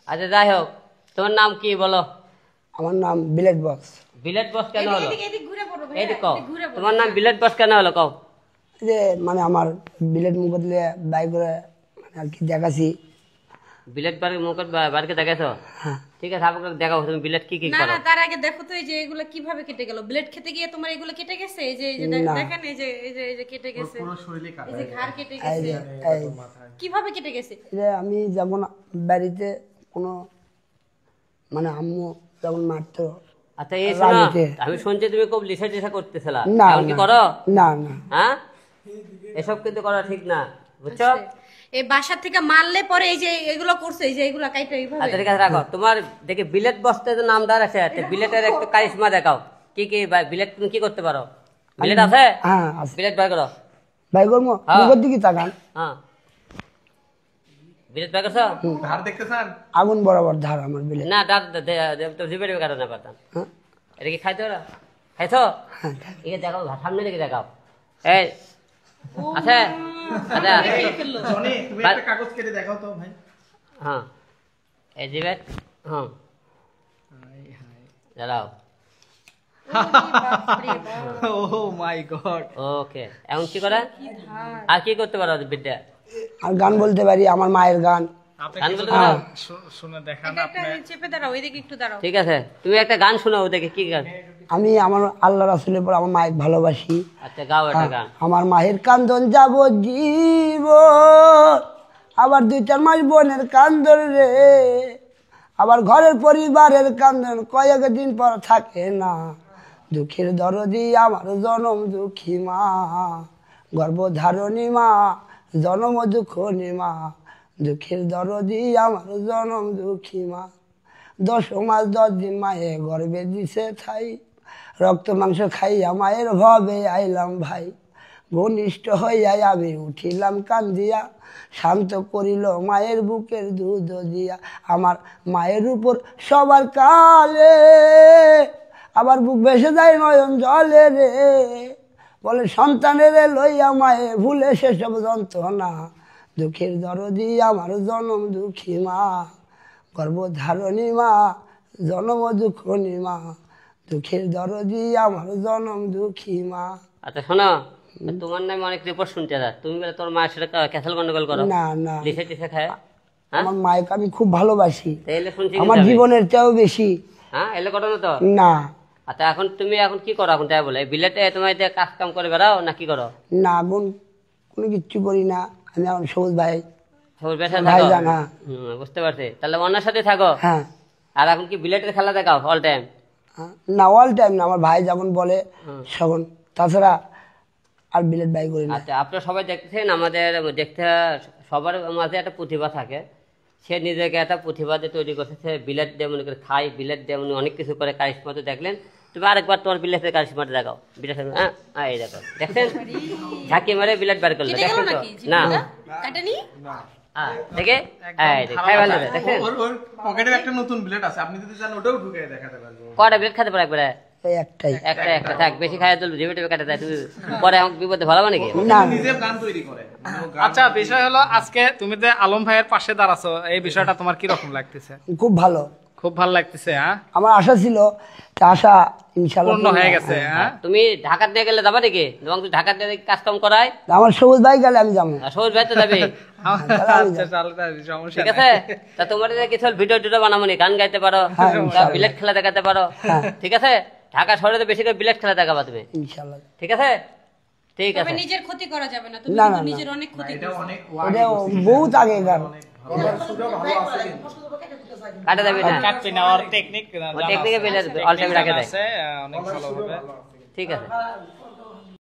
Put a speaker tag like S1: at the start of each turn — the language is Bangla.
S1: আচ্ছা যাই হোক, তোমার নাম কি বলো?
S2: আমার নাম বিলেট বক্স।
S1: বিলেট বক্স কেন হলো? এইদিকে কও, তোমার নাম বিলেট বক্স কেন হলো কও?
S2: যে মানে আমার বিলেট মুখ দিলে বাই করে মানে আর কি দেখাছি।
S1: বিলেট মুখের বারকে দেখাইছো?
S2: হ্যাঁ
S1: ঠিক আছে, আপনাকে দেখাও তুমি বিলেট কি কি
S3: না
S1: করো।
S3: না, তার আগে দেখো তো এই যে এগুলো কিভাবে কেটে গেল। ব্লেড খেতে গিয়ে তোমার এগুলো কেটে গেছে? এই যে দেখেন, এই যে কেটে গেছে, পুরো শরীরে কাটা, এই যে ঘাড় কেটে গেছে, কিভাবে কেটে গেছে?
S2: যে আমি যখন বাড়িতে কোনো মানে আম্মু যখন মারতো।
S1: আচ্ছা এই শোনো, আমি শুনছি তুমি খুব লিসা টিসা করতেছিলা,
S2: না
S1: এখন কি করো?
S2: না না,
S1: হ্যাঁ এসব কিন্তু করা ঠিক না, বুঝছো?
S3: এই বাসা থেকে মারলে পরে এই যে এগুলো করছে, এই যে এগুলো কাইটা এইভাবে।
S1: আচ্ছা ঠিক আছে রাখো, তোমার দেখে বিলেট বসতে তো নামদার আছে, বিলেটের একটু কারিশমা দেখাও, কি কি বিলেট তুমি কি করতে পারো? বিলেট আছে?
S2: হ্যাঁ আছে।
S1: বিলেট বাই করো।
S2: ভাই করবো মুখের দিকে তাকান।
S1: হ্যাঁ বিলেট বাই করছো?
S4: ধার দেখতে চান?
S2: আগুন বরাবর ধার আমার বিলেট।
S1: না দাঁত তো জিবের কাটা না পারতাম।
S2: হ্যাঁ
S1: এটা কি খাইতে ওরা খাইছো?
S2: হ্যাঁ
S1: এই দেখাও, সামনে দিকে দেখাও। এই আছে? আচ্ছা
S4: জনি তুমি একটা কাগজ কেটে দেখাও তো ভাই।
S1: হ্যাঁ এই জিবের, হ্যাঁ দাঁড়াও।
S4: ও মাই গড।
S1: ওকে, এখন কি করে আর কি করতে পারো বিদ্যা?
S2: আর গান বলতে পারি, আমার মায়ের গান।
S1: গান বলতে পারো?
S4: শুনে দেখান
S3: একটা চেপে দাঁড়াও, ওইদিকে একটু দাঁড়াও।
S1: ঠিক আছে, তুমি একটা গান শোনাও, দেখে কি গান?
S2: আমি আমার আল্লাহ রাসূলের পর আমার মায়ের ভালোবাসি।
S1: আচ্ছা গাও একটা গান।
S2: আমার মায়ের কান্দন যাব জীব, আবার 2-4 মাস বোনের কান্দন রে, আবার ঘরের পরিবারের কান্দন কয়েকদিন পর থাকে না। দুঃখের দরদি আমার জনম দুঃখী মা, গর্ভধারণী মা, জনম দুঃখনী মা। দুঃখের দরদি আমার জনম দুঃখী মা, 10 মাস 10 দিন মায়ে গর্ভে দিছে ঠাই, রক্ত মাংস খাইয়া মায়ের ভবে আইলাম ভাই। ঘনিষ্ঠ হইয়া আমি উঠিলাম কান্দিয়া, শান্ত করিল মায়ের বুকের দুধ দিয়া। আমার মায়ের উপর সবার কালে, আবার বুক ভেসে যায় নয়ন জলে রে, বলে সন্তানের লইয়া মায়ে ভুলে সেসব যন্ত্রণা। দুঃখের দরদি আমার জনম দুঃখী মা, গর্ভধারণী মা, জনম দুঃখনী মা। দুঃখের দরদি আমার জনম দুঃখী মা।
S1: আচ্ছা শোনো, তোমার নামে অনেক রিপোর্ট শুনতে যা, তুমি বলে তোর মায়ের সাথে ক্যাসেল গন্ডগোল করো?
S2: না না,
S1: লিসে টিসে খায়?
S2: আমার মায়েকে আমি খুব ভালোবাসি,
S1: তাইলে শুনছি
S2: আমার জীবনের চেয়েও বেশি।
S1: হ্যাঁ এলে করো না তো?
S2: না
S1: আচ্ছা এখন তুমি এখন কি করো এখন তাই বলে? বিলেটে তোমার কাজ কাম করে বেড়াও না কি করো?
S2: না বোন, কোনো কিচ্ছু করি না। আমি এখন সবুজ ভাই
S1: সবুজ বেশা
S2: ভাই
S1: থাকো?
S2: জানা।
S1: বুঝতে পারছি, তাহলে অন্যের সাথে থাকো।
S2: হ্যাঁ
S1: আর এখন কি বিলেটের খেলা দেখাও অল টাইম?
S2: না অল টাইম না, আমার ভাই যখন বলে তখন, তাছাড়া আর বিলেট বাই করি না।
S1: আচ্ছা আপনারা সবাই দেখতেছেন, আমাদের দেখতে সবার মাঝে একটা প্রতিভা থাকে, সে নিজেকে একটা প্রতিভা দিয়ে তৈরি করছে, সে বিলেট দিয়ে মনে করে খায়, বিলেট দিয়ে মনে অনেক কিছু করে। কারিশমা তো দেখলেন, তুমি আরেকবার তোমার বিলেটের কারিশমাটা দেখাও। বিলেট এই দেখো, দেখছেন ঝাঁকি মারে বিলেট বার করলো, দেখছেন তো? না
S3: কাটেনি
S1: দেখে খাই ভালো দেখছেন।
S4: ওর পকেটে একটা নতুন ব্লেড আছে, আপনি যদি চান ওটাও ঢুকিয়ে দেখাতে পারবো।
S1: কয়টা বিলেট খেতে পারো একবারে?
S2: এই একটাই।
S1: একটা থাক, বেশি খাই তুলবে জিভে টিভে কাটে যায়, তুমি পরে আমাকে বিপদে ভালো নাকি?
S2: না
S4: নিজে গান তৈরি করে।
S5: আচ্ছা বিষয় হলো, আজকে তুমি যে আলম ভাইয়ের পাশে দাঁড়াছো, এই বিষয়টা তোমার কি রকম লাগতেছে?
S2: খুব ভালো,
S5: খুব ভালো লাগতেছে। হ্যাঁ
S2: আমার আশা ছিল, তা আশা ইনশাআল্লাহ
S5: পূর্ণ হয়ে গেছে। হ্যাঁ
S1: তুমি ঢাকা দিয়ে গেলে যাবা নাকি? এবং তুই ঢাকা দিয়ে কাজ কাম করায়,
S2: আমার সবুজ ভাই গেলে আমি যাবো।
S1: সবুজ ভাই তো যাবে,
S5: আচ্ছা তাহলে সমস্যা
S1: ঠিক আছে? তা তোমার কিছু ভিডিও টিডিও বানাবো নি, গান গাইতে পারো, বিলেট খেলা দেখাতে পারো, ঠিক আছে? ঢাকা শহরে তো বেশি করে বিলেট খেলা দেখাবা তুমি,
S2: ইনশাআল্লাহ।
S1: ঠিক আছে? ঠিক
S3: তবে
S1: আছে।
S3: নিজের ক্ষতি করা যাবে না, তুমি
S2: না,
S3: কিন্তু
S2: না,
S3: নিজের অনেক ক্ষতি
S4: এটা
S3: করছো।
S4: অনেক
S2: এটা বহুত আগে গান।
S1: কাটা যাবে না,
S5: কাটবে না, ওর টেকনিক
S1: টেকনিকে বিলেট অল টাইম রাখে দেয়,
S5: অনেক ভালো হবে।
S1: ঠিক আছে।